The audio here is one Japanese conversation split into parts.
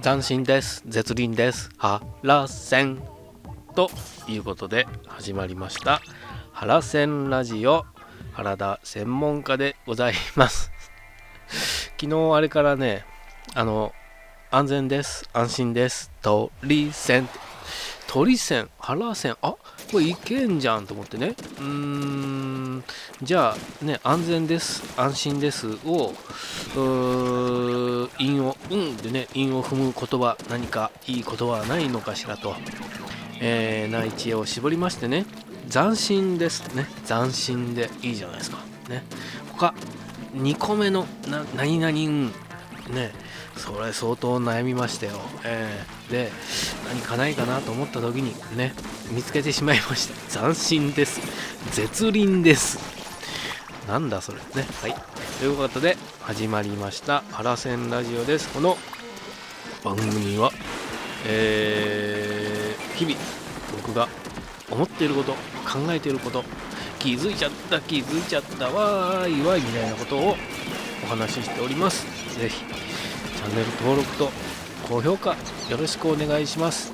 斬新です。絶倫です。原線ということで始まりました原線ラジオ、原田専門家でございます昨日あれからね、安全です、安心です、鳥線、原線、これいけんじゃんと思ってね。じゃあね、安全です、安心ですを韻をでね、韻を踏む言葉、何かいい言葉はないのかしらと、内知恵を絞りましてね、斬新ですね。斬新でいいじゃないですかね。他2個目の何々ね、それ相当悩みましたよ。で、何かないかなと思った時にね、見つけてしまいました。斬新です、絶倫です。なんだそれね。はい、ということで始まりました原線ラジオです。この番組は、日々僕が思っていること、考えていること、気づいちゃったわーいわいみたいなことをお話ししております。ぜひチャンネル登録と高評価よろしくお願いします。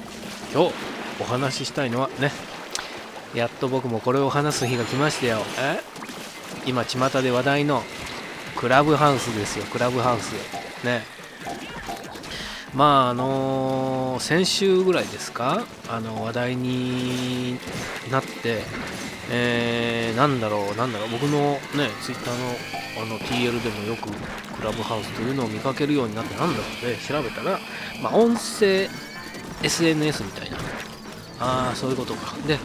今日お話ししたいのはね、やっと僕もこれを話す日が来ましたよ。今巷で話題のクラブハウスですよ。クラブハウスね。先週ぐらいですか、話題になって、なんだろう僕のねツイッターのTL でもよくクラブハウスというのを見かけるようになって、なんだろうで調べたら、音声 SNS みたいな、そういうことか。で、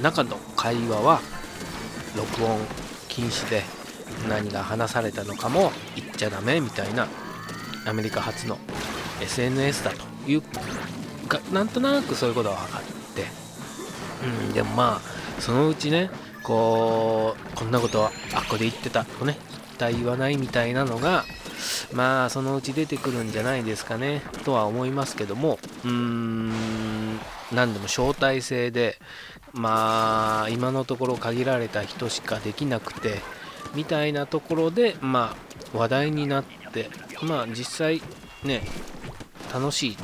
中の会話は録音禁止で、何が話されたのかも言っちゃダメみたいなアメリカ発の SNS だというか、なんとなくそういうことが分かって、でもそのうちね、こんなことはここで言ってたとね、一体言わないみたいなのがそのうち出てくるんじゃないですかねとは思いますけども、何でも招待制で今のところ限られた人しかできなくてみたいなところで話題になって、実際ね楽しい、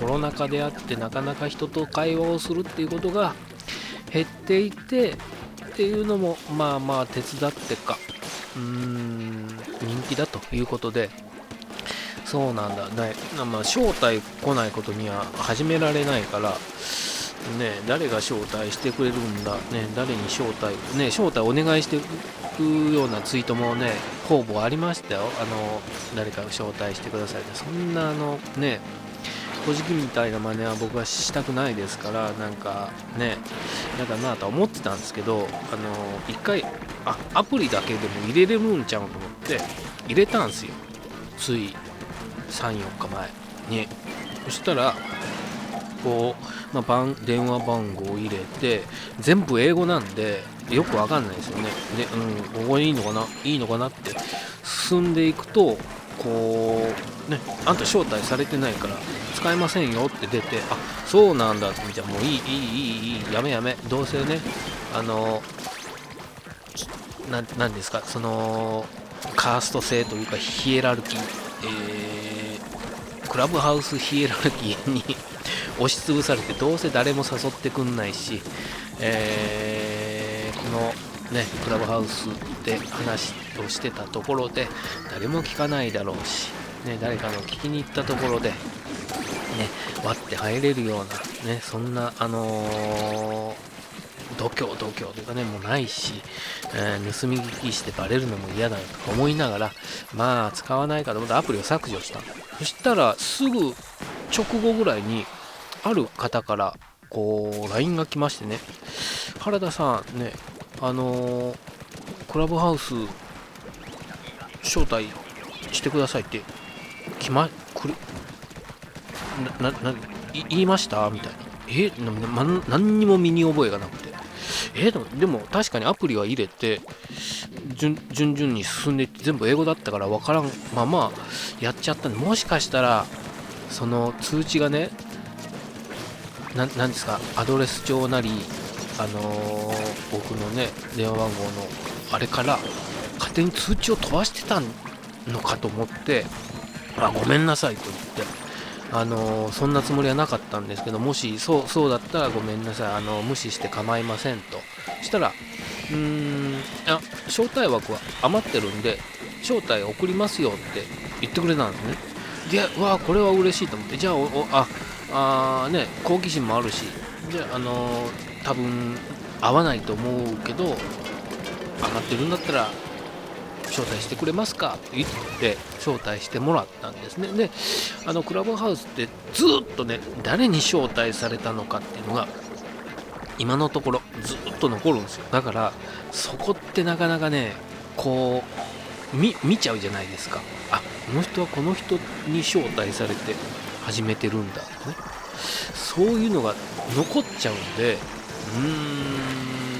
コロナ禍であってなかなか人と会話をするっていうことが減っていてっていうのも手伝ってか人気だということで、そうなんだね。招待来ないことには始められないからね、誰が招待してくれるんだね、誰に招待お願いしていくようなツイートもね方々ありましたよ。誰かを招待してくださいって、そんなね小じきみたいな真似は僕はしたくないですから、なんかね嫌だなとは思ってたんですけど、一回アプリだけでも入れれるんちゃうと思って入れたんですよ、つい 3,4 日前に。そしたら電話番号を入れて全部英語なんでよくわかんないですよね。で、ここでいいのかなって進んでいくと、あんた招待されてないから使えませんよって出て、そうなんだって、じゃあもういいやめどうせねなんですか、そのカースト制というかヒエラルキー、クラブハウスヒエラルキーに押しつぶされて、どうせ誰も誘ってくんないし、このねクラブハウスで話をしてたところで誰も聞かないだろうし、誰かの聞きに行ったところで割って入れるようなね、そんな度胸というかねもうないし、盗み聞きしてバレるのも嫌だなとか思いながら使わないかと思ってアプリを削除した。そしたらすぐ直後ぐらいにある方からLINE が来ましてね、原田さんね、クラブハウス招待してくださいって言いましたみたいな。何にも身に覚えがなくて、でも確かにアプリは入れて順々に進んでいって全部英語だったから分からんやっちゃったんで、もしかしたらその通知がねなんですか、アドレス帳なり僕のね電話番号のあれから勝手に通知を飛ばしてたのかと思って、ごめんなさいと言って、そんなつもりはなかったんですけど、もしそうだったらごめんなさい、無視して構いませんと。したら、招待枠は余ってるんで招待送りますよって言ってくれたんですね。で、これは嬉しいと思って、じゃあね、好奇心もあるし、じゃあ多分合わないと思うけど余ってるんだったら招待してくれますかって言って招待してもらったんですね。で、クラブハウスってずっとね、誰に招待されたのかっていうのが今のところずっと残るんですよ。だからそこってなかなかね、こう見ちゃうじゃないですか。この人はこの人に招待されて始めてるんだとね、そういうのが残っちゃうんで、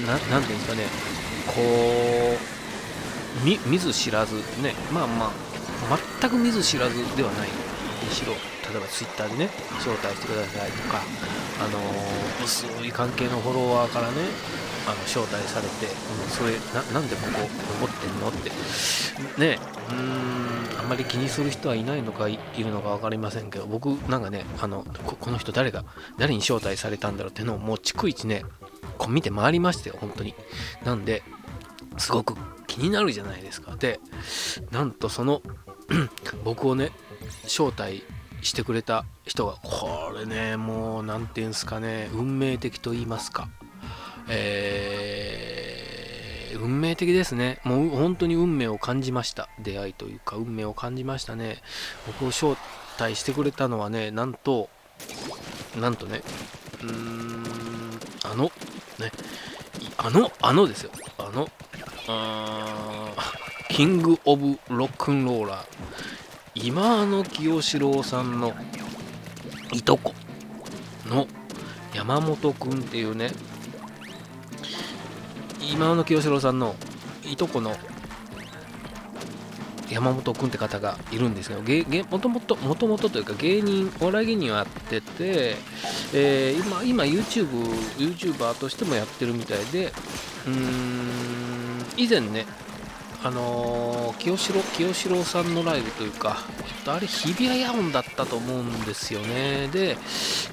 なんていうんですかね、こう見ず知らずね、全く見ず知らずではないにしろ、例えばツイッターでね招待してくださいとか、薄い関係のフォロワーからね招待されて、それなんでここ残ってんのってね、あんまり気にする人はいないのかいるのか分かりませんけど、僕なんかね、この人誰に招待されたんだろうっていうのをもう逐一ねこう見て回りましたよ、本当に。なんですごく気になるじゃないですか。で、なんとその僕をね招待してくれた人が、これね、もうなんていうんですかね、運命的と言いますか、運命的ですね。もう本当に運命を感じました。出会いというか運命を感じましたね。僕を招待してくれたのはね、なんとね、ですよ。キングオブロックンローラー今野清志郎さんのいとこの山本くんっていうね、今野清志郎さんのいとこの山本くんって方がいるんですけど、もともとというかお笑い芸人をやってて、今 YouTuber としてもやってるみたいで、以前ね、清志郎さんのライブというか、あれ日比谷野音だったと思うんですよね。で、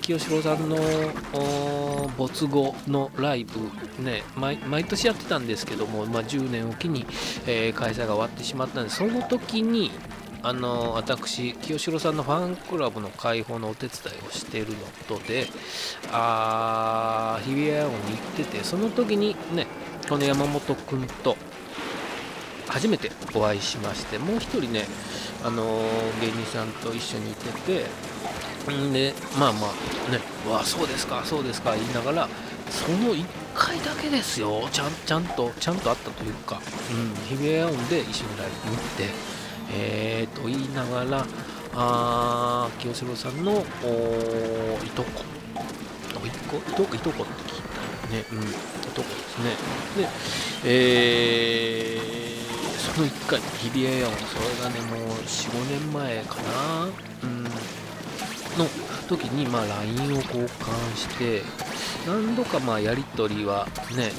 清志郎さんの没後のライブね、毎年やってたんですけども、10年おきに、開催が終わってしまったんで、その時に私清志郎さんのファンクラブの開放のお手伝いをしているのとで、日比谷野音に行ってて、その時にねこの山本くんと初めてお会いしまして、もう一人ね、芸人さんと一緒にいてて、で、ね、そうですか言いながら、その1回だけですよ、ちゃんとあったというか、日比谷野音で一緒にライブに行って、言いながら、清志郎さんのいとこって聞いたよね、いとこですね。で、その1回日比谷野音、それがねもう 4,5 年前かな、の時にLINE を交換して、何度かやり取りはね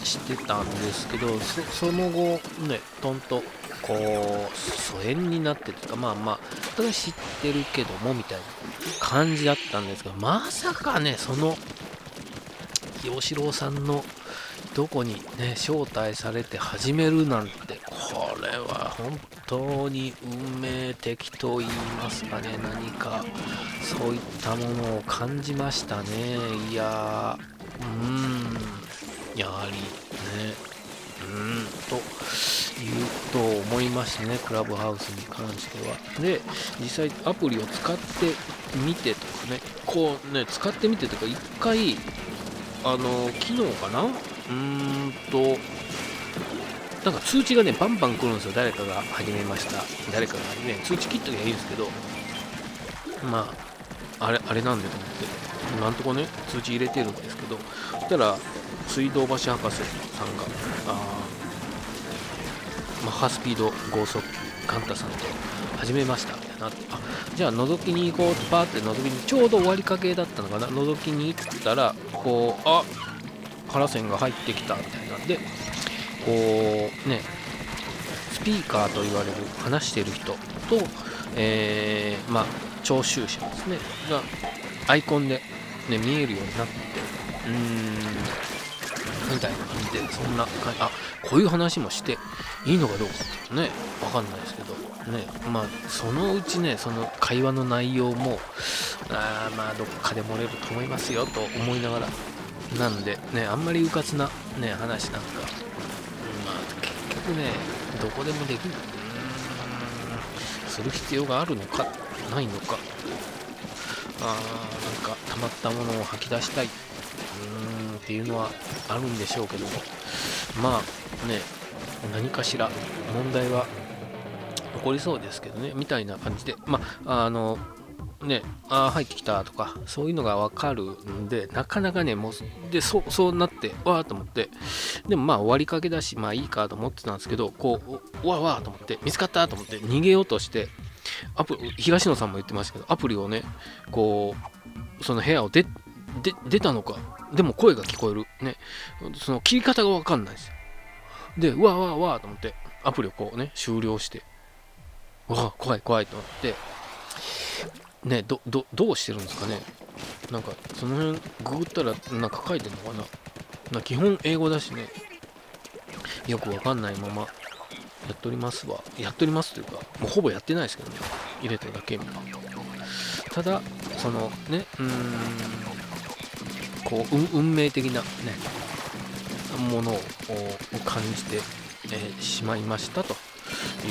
してたんですけど、その後ねトンとこう疎遠になってというか、お互い知ってるけどもみたいな感じだったんですが、まさかねその清志郎さんのどこにね招待されて始めるなんて、これは本当に運命的と言いますかね、何かそういったものを感じましたね。やはりねと思いましたね、クラブハウスに関しては。で、実際アプリを使ってみてとかね、使ってみてとか、一回昨日かな、なんか通知がねバンバン来るんですよ。誰かが始めました、誰かがね、通知切っときゃいいんですけど、あれなんでと思って今んとこね通知入れてるんですけど、そしたら水道橋博士さんがマッハスピード剛速カンタさんと始めましたみたいなって、じゃあ覗きに行こうとパーって覗きに、ちょうど終わりかけだったのかな、覗きに行ったらこうカラセンが入ってきたみたいなんで、こうねスピーカーと言われる話している人と、まあ聴衆者ですねがアイコンで、ね、見えるようになってみたいな感じで、そんな感じ、こういう話もしていいのかどうかってねわかんないですけどね、まあそのうちね、その会話の内容もまあどっかで漏れると思いますよと思いながら、なんでね、あんまりうかつなね話なんか、まあ結局ねどこでもできるする必要があるのかないのか、なんか溜まったものを吐き出したいっていうのはあるんでしょうけども、まあね、何かしら問題は起こりそうですけどね、みたいな感じで、まあね、入ってきたとかそういうのが分かるんで、なかなかねもうでそうなってわーと思って、でもまあ終わりかけだしまあいいかと思ってたんですけど、こうわーと思って見つかったと思って逃げようとして、東野さんも言ってましたけど、アプリをねこうその部屋を出たのか、でも声が聞こえるね、その切り方が分かんないですよ。でわーと思ってアプリをこうね終了して、怖いと思ってね、どうしてるんですかね。なんかその辺ググったらなんか書いてんのかな。基本英語だしね、よくわかんないままやっておりますというか、もうほぼやってないですけどね、入れただけみたいな。ただそのねこう運命的なねものを感じて、しまいましたとい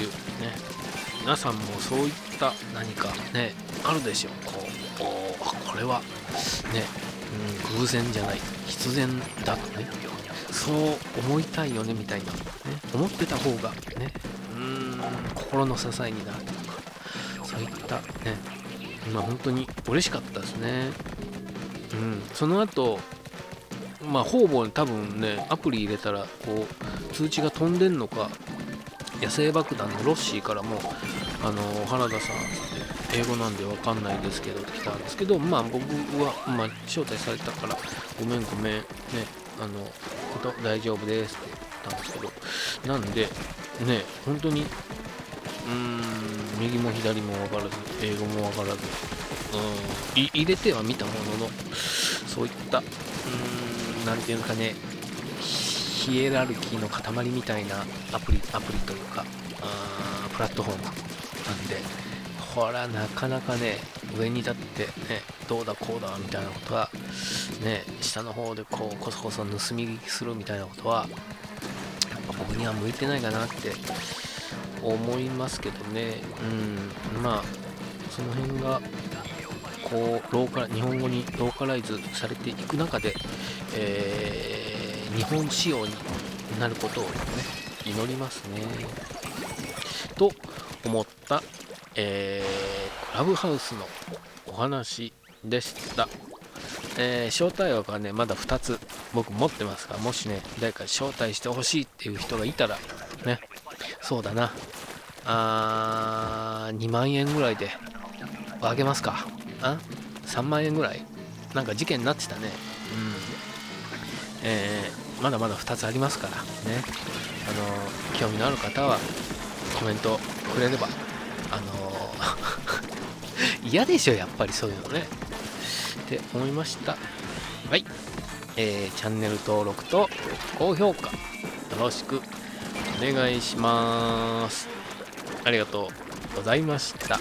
うね。皆さんもそういった何かねあるでしょう。これはね、偶然じゃない必然だとね、そう思いたいよねみたいな、ね、思ってた方がね心の支えになるというか、そういったね、本当に嬉しかったですね。その後方々に多分ねアプリ入れたらこう通知が飛んでんのか、野生爆弾のロッシーからも原田さんって英語なんでわかんないですけどって来たんですけど、僕は、招待されたからごめんね、大丈夫ですって言ったんですけど、なんでね本当に右も左も分からず英語も分からず入れてはみたものの、そういったなんていうのかね、ヒエラルキーの塊みたいなアプリというかプラットフォームなんで、これはなかなかね上に立ってねどうだこうだみたいなことはね、下の方でこそ盗み聞きするみたいなことはやっぱ僕には向いてないかなって思いますけどね。その辺がこう日本語にローカライズされていく中で、日本仕様になることをね祈りますねと思った、クラブハウスのお話でした。招待枠はねまだ2つ僕持ってますから、もしね誰か招待してほしいっていう人がいたらね、そうだな2万円ぐらいであげますか。3万円ぐらいなんか事件になってたね。まだまだ2つありますからね、興味のある方はコメントくれれば、嫌でしょやっぱりそういうのねって思いました。はい、チャンネル登録と高評価よろしくお願いします。ありがとうございました。